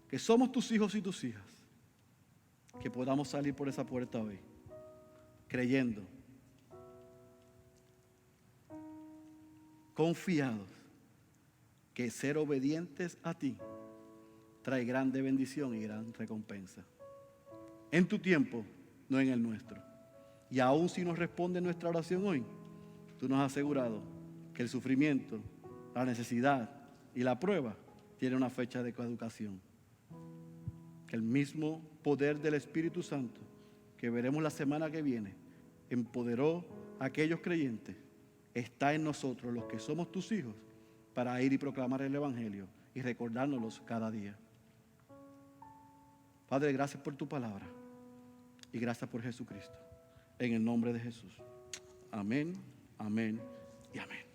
que somos tus hijos y tus hijas, que podamos salir por esa puerta hoy creyendo, confiados que ser obedientes a ti trae grande bendición y gran recompensa. En tu tiempo, no en el nuestro. Y aún si nos responde nuestra oración hoy, tú nos has asegurado que el sufrimiento, la necesidad y la prueba tienen una fecha de caducación. Que el mismo poder del Espíritu Santo que veremos la semana que viene empoderó a aquellos creyentes, está en nosotros, los que somos tus hijos, para ir y proclamar el Evangelio y recordárnoslos cada día. Padre, gracias por tu palabra y gracias por Jesucristo. En el nombre de Jesús. Amén, amén y amén.